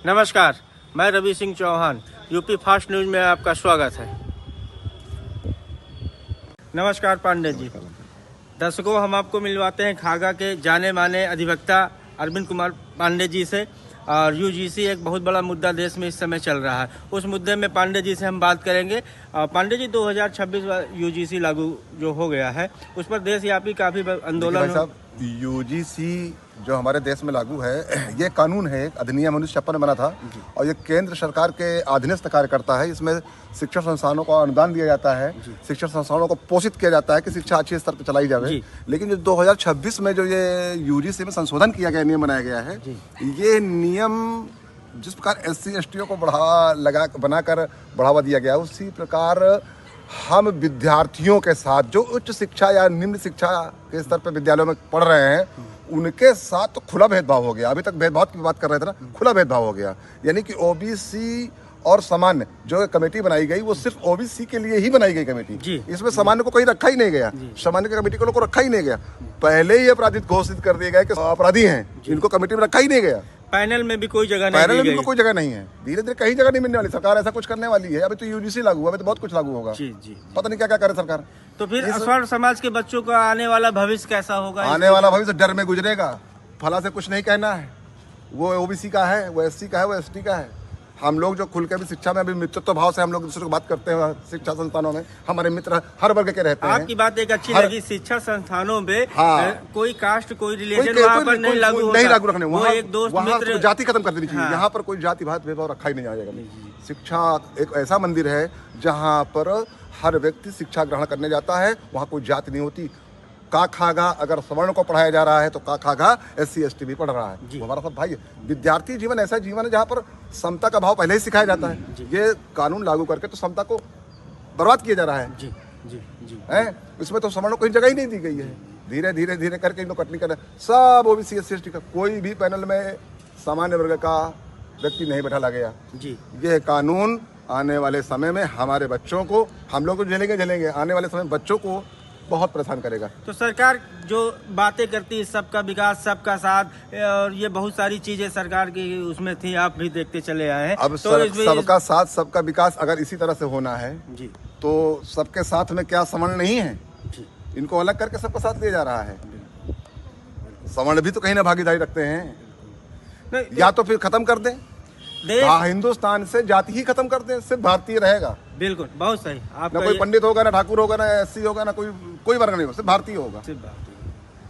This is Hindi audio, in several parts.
नमस्कार, मैं Ravi Singh Chauhan, UP Fast News में आपका स्वागत है। नमस्कार पांडे जी। दर्शकों, हम आपको मिलवाते हैं खागा के जाने माने अधिवक्ता अरविंद कुमार पांडे जी से। और यूजीसी एक बहुत बड़ा मुद्दा देश में इस समय चल रहा है, उस मुद्दे में पांडे जी से हम बात करेंगे। पांडे जी, 2026 यूजीसी लागू जो हो गया है उस पर देशव्यापी काफ़ी आंदोलन। यूजीसी जो हमारे देश में लागू है, ये कानून है, अधिनियम 1956 में बना था और ये केंद्र सरकार के अधीनस्थ कार्य करता है। इसमें शिक्षा संस्थानों को अनुदान दिया जाता है, शिक्षा संस्थानों को पोषित किया जाता है कि शिक्षा अच्छे स्तर पर चलाई जाए। लेकिन जो 2026 में जो ये यूजीसी में संशोधन किया गया, नियम बनाया गया है, ये नियम जिस प्रकार SC ST को बनाकर बढ़ावा दिया गया, उसी प्रकार हम विद्यार्थियों के साथ जो उच्च शिक्षा या निम्न शिक्षा के स्तर पर विद्यालयों में पढ़ रहे हैं, उनके साथ तो खुला भेदभाव हो गया। अभी तक भेदभाव की बात कर रहे थे ना, खुला भेदभाव हो गया। यानी कि ओबीसी और सामान्य जो कमेटी बनाई गई, वो सिर्फ ओबीसी के लिए ही बनाई गई कमेटी। इसमें सामान्य को कहीं रखा ही नहीं गया, सामान्य की कमेटी को रखा ही नहीं गया। पहले ही अपराधित घोषित कर दिया गया कि अपराधी हैं, इनको कमेटी में रखा ही नहीं गया। पैनल में भी कोई जगह नहीं, पैनल में भी कोई जगह नहीं है। धीरे धीरे कहीं जगह नहीं मिलने वाली, सरकार ऐसा कुछ करने वाली है। अभी तो यूजीसी लागू हुआ, अभी तो बहुत कुछ लागू होगा। पता नहीं क्या क्या करे सरकार। तो फिर स्वर्ण समाज के बच्चों का आने वाला भविष्य कैसा होगा? आने वाला भविष्य डर में गुजरेगा। फला से कुछ नहीं कहना है, वो ओबीसी का है, वो SC का है, वो ST का है। हम लोग जो खुल के भी शिक्षा में अभी मित्रत्व भाव से हम लोग दूसरे को बात करते हैं, शिक्षा संस्थानों में हमारे मित्र हर वर्ग के रहते हैं। आपकी बात एक अच्छी लगी, शिक्षा संस्थानों में कोई कास्ट कोई रिलीजन वहाँ पर नहीं लागू रखने। वो एक दोस्त मित्र जाति खत्म कर देनी चाहिए। यहाँ पर कोई जाति भेदभाव रखा ही नहीं जाएगा। शिक्षा एक ऐसा मंदिर है जहाँ पर हर व्यक्ति शिक्षा ग्रहण करने जाता है, वहाँ कोई जाति नहीं होती। का खागा अगर सवर्ण को पढ़ाया जा रहा है तो का खागा SC ST भी पढ़ रहा है, हमारा सब भाई है। विद्यार्थी जीवन ऐसा जीवन है जहाँ पर समता का भाव पहले ही सिखाया जाता है। ये कानून लागू करके तो समता को बर्बाद किया जा रहा है। इसमें तो सवर्ण को कोई जगह ही नहीं दी गई है। धीरे धीरे धीरे करके इनको कटनी कर सब ओबीसी SC ST का कोई भी पैनल में सामान्य वर्ग का व्यक्ति नहीं बैठा गया। ये कानून आने वाले समय में हमारे बच्चों को, हम लोग झेलेंगे, आने वाले समय बच्चों को बहुत परेशान करेगा। तो सरकार जो बातें करती है, सबका विकास सबका साथ, और ये बहुत सारी चीजें सरकार की उसमें थी, आप भी देखते चले आए हैं। अब तो सबका साथ सबका विकास अगर इसी तरह से होना है तो सबके साथ में क्या सवर्ण नहीं है? इनको अलग करके सबका साथ लिया जा रहा है। सवर्ण भी तो कहीं ना भागीदारी रखते हैं। या तो फिर खत्म कर दें, हिंदुस्तान से जाति ही खत्म कर दें, सिर्फ भारतीय रहेगा। बिल्कुल, बहुत सही। ना कोई पंडित होगा, ना ठाकुर होगा, ना SC होगा, ना कोई वर्ग नहीं होगा, सिर्फ भारतीय होगा।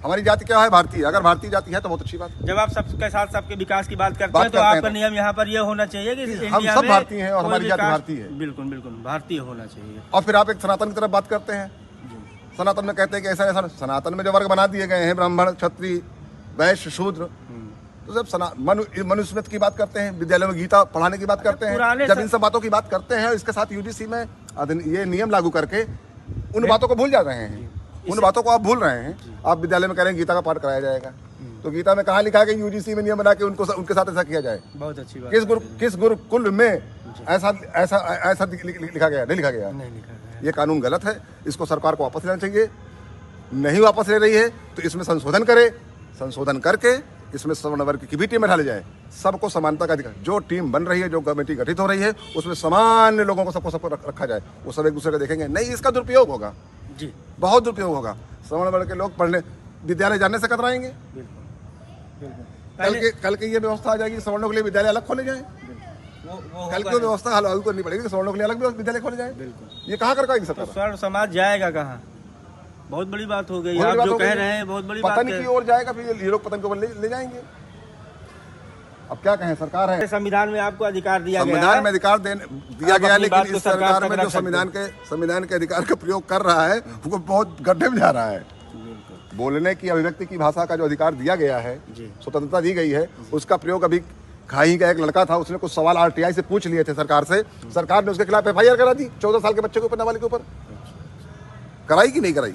हमारी जाति क्या है? भारतीय। अगर भारतीय जाति है तो बहुत अच्छी बात है। जब आप सबके साथ सबके विकास की बात करते हैं तो आपका नियम यहाँ पर यह होना चाहिए कि हम सब भारतीय हैं और हमारी जाति भारतीय है। बिल्कुल बिल्कुल भारतीय होना चाहिए। और फिर आप एक सनातन की तरफ बात करते हैं। सनातन में कहते हैं कि ऐसा ऐसा, सनातन में जो वर्ग बना दिए गए हैं, ब्राह्मण, क्षत्रिय, वैश्य, शूद्र, तो जब मनुस्मृति की बात करते हैं, विद्यालय में गीता पढ़ाने की बात करते हैं, जब इन सब बातों की बात करते हैं, इसके साथ यूजीसी में ये नियम लागू करके उन बातों को भूल जा रहे हैं। उन बातों को आप भूल रहे हैं। आप विद्यालय में कह रहे हैं गीता का पाठ कराया जाएगा, तो गीता में कहाँ लिखा है कि यूजीसी में नियम बना के उनके साथ ऐसा किया जाए? बहुत अच्छी बात। किस गुरुकुल में ऐसा लिखा गया? नहीं लिखा गया। ये कानून गलत है, इसको सरकार को वापस लेना चाहिए। नहीं वापस ले रही है तो इसमें संशोधन करे, संशोधन करके इसमें सवर्ण वर्ग की भी टीमें डाली जाए। सबको समानता का अधिकार, जो टीम बन रही है, जो कमेटी गठित हो रही है, उसमें सामान्य लोगों को सबको रखा जाए। वो सब एक दूसरे को देखेंगे, नहीं इसका दुरुपयोग होगा, बहुत दुरुपयोग होगा। सवर्ण वर्ग के लोग पढ़ने विद्यालय जाने से कतराएंगे। कल के ये व्यवस्था आ जाएगी, सवर्णों के लिए विद्यालय अलग खोले जाए। कल की व्यवस्था लागू करनी पड़ेगी, सवर्णों के लिए अलग विद्यालय खोले जाए। ये कहाँ कर पाएगी सरकार? स्वर्ण समाज जाएगा कहाँ? बहुत बड़ी बात हो गई। आप जो कह रहे हैं बहुत बड़ी बात है। पता नहीं की ओर जाएगा, फिर ये लोग पतन को ले जाएंगे। अब क्या कहें, सरकार है। संविधान में आपको अधिकार दिया गया, संविधान में अधिकार दिया गया, लेकिन इस सरकार में जो संविधान के अधिकार का प्रयोग कर रहा है वो बहुत गड्ढे में जा रहा है। बोलने की, अभिव्यक्ति की भाषा का जो अधिकार दिया गया है, स्वतंत्रता दी गई है, उसका प्रयोग अभी खाई का एक लड़का था, उसने कुछ सवाल RTI से पूछ लिए थे सरकार से। सरकार ने उसके खिलाफ FIR करा दी, 14 साल के बच्चे के ऊपर, नाबालिग के ऊपर। कराई कि नहीं कराई?